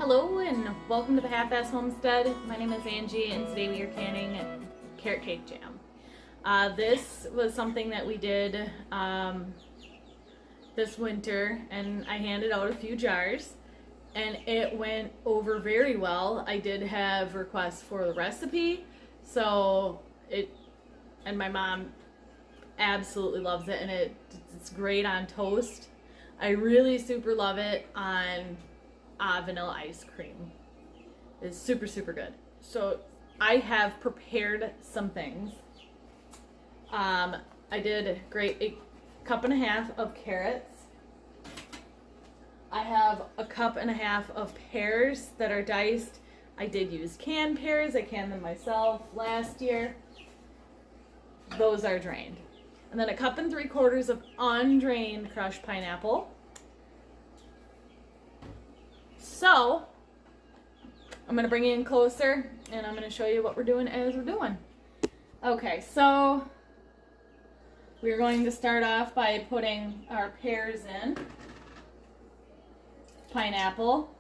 Hello and welcome to the Half-Ass Homestead. My name is Angie and today we are canning carrot cake jam. This was something that we did this winter, and I handed out a few jars and it went over very well. I did have requests for the recipe, and my mom absolutely loves it, and it's great on toast. I really super love it on vanilla ice cream. It's super good. So I have prepared some things. I did grate a cup and a half of carrots. I have a cup and a half of pears that are diced. I did use canned pears. I canned them myself last year. Those are drained. And then a cup and 3/4 of undrained crushed pineapple. So, I'm going to bring you in closer and I'm going to show you what we're doing as we're doing. Okay, so we're going to start off by putting our pears in, pineapple,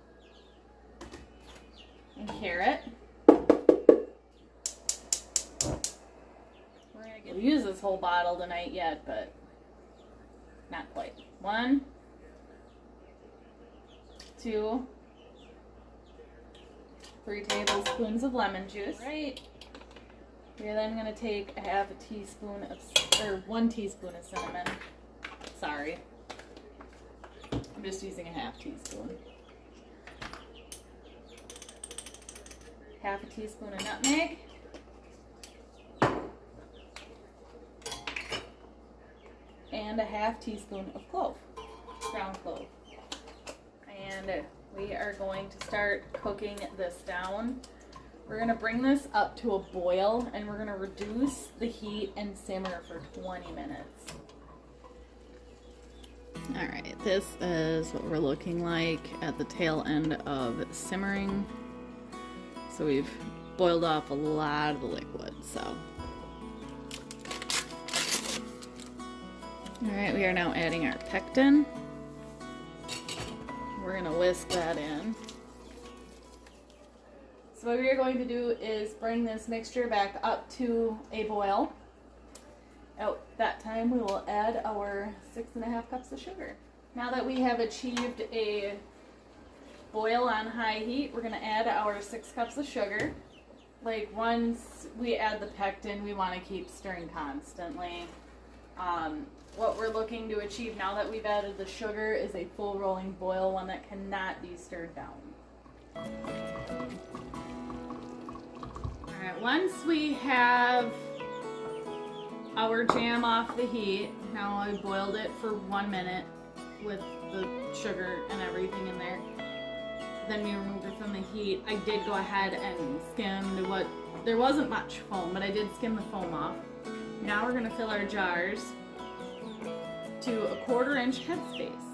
and carrot. We'll use this whole bottle tonight yet, but not quite. 1, 2, 3 tablespoons of lemon juice. Right. We're then going to take a 1 teaspoon of cinnamon. Sorry. I'm just using a 1/2 teaspoon. 1/2 teaspoon of nutmeg. And a 1/2 teaspoon of ground clove. And we are going to start cooking this down. We're going to bring this up to a boil and we're going to reduce the heat and simmer for 20 minutes. Alright, this is what we're looking like at the tail end of simmering. So we've boiled off a lot of the liquid, so. Alright, we are now adding our pectin. We're going to whisk that in. So what we are going to do is bring this mixture back up to a boil. At that time we will add our 6.5 cups of sugar. Now that we have achieved a boil on high heat, we're going to add our 6 cups of sugar. Like, once we add the pectin, we want to keep stirring constantly. What we're looking to achieve now that we've added the sugar is a full rolling boil, one that cannot be stirred down. Alright, once we have our jam off the heat, now I boiled it for 1 minute with the sugar and everything in there. Then we removed it from the heat. I did go ahead and skimmed there wasn't much foam, but I did skim the foam off. Now we're going to fill our jars to a 1/4 inch headspace.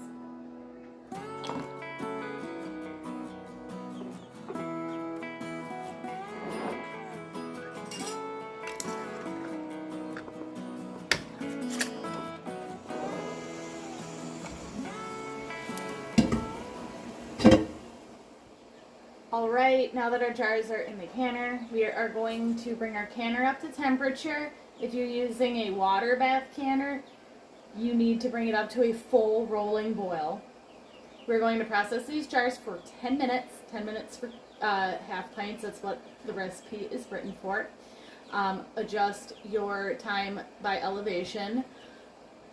Alright, now that our jars are in the canner, we are going to bring our canner up to temperature. If you're using a water bath canner, you need to bring it up to a full rolling boil. We're going to process these jars for 10 minutes. 10 minutes for 1/2 pints. That's what the recipe is written for. Adjust your time by elevation.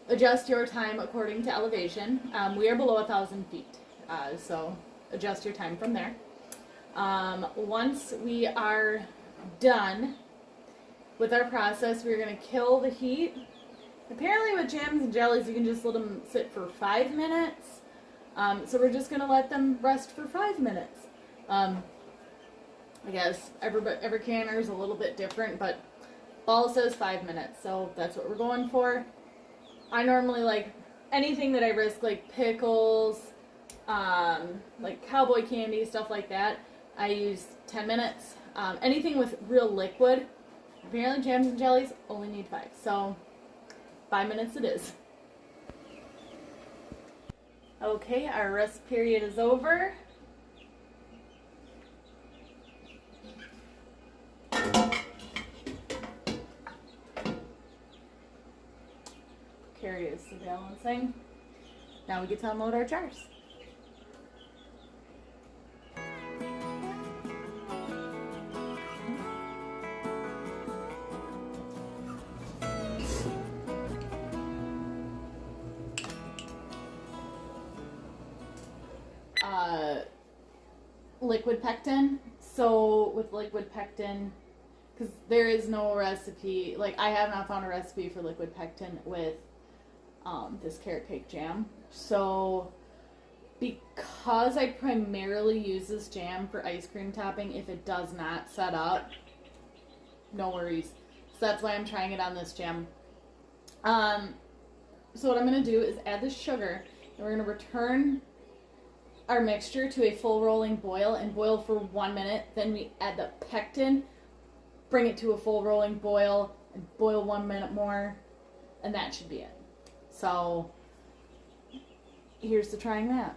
Adjust your time according to elevation. We are below 1,000 feet, so adjust your time from there. Once we are done with our process, we're going to kill the heat. Apparently with jams and jellies, you can just let them sit for 5 minutes. So we're just going to let them rest for 5 minutes. I guess every canner is a little bit different, but all says 5 minutes, so that's what we're going for. I normally like anything that I risk, like pickles, like cowboy candy, stuff like that. I use 10 minutes. Anything with real liquid, apparently jams and jellies only need 5. So 5 minutes it is. Okay, our rest period is over. balancing. Now we get to unload our jars. Liquid pectin. So with liquid pectin, because there is no recipe, like I have not found a recipe for liquid pectin with this carrot cake jam. So because I primarily use this jam for ice cream topping, if it does not set up, no worries. So that's why I'm trying it on this jam. So what I'm going to do is add the sugar, and we're going to return our mixture to a full rolling boil and boil for 1 minute. Then we add the pectin, bring it to a full rolling boil, and boil 1 minute more, and that should be it. So here's to trying that.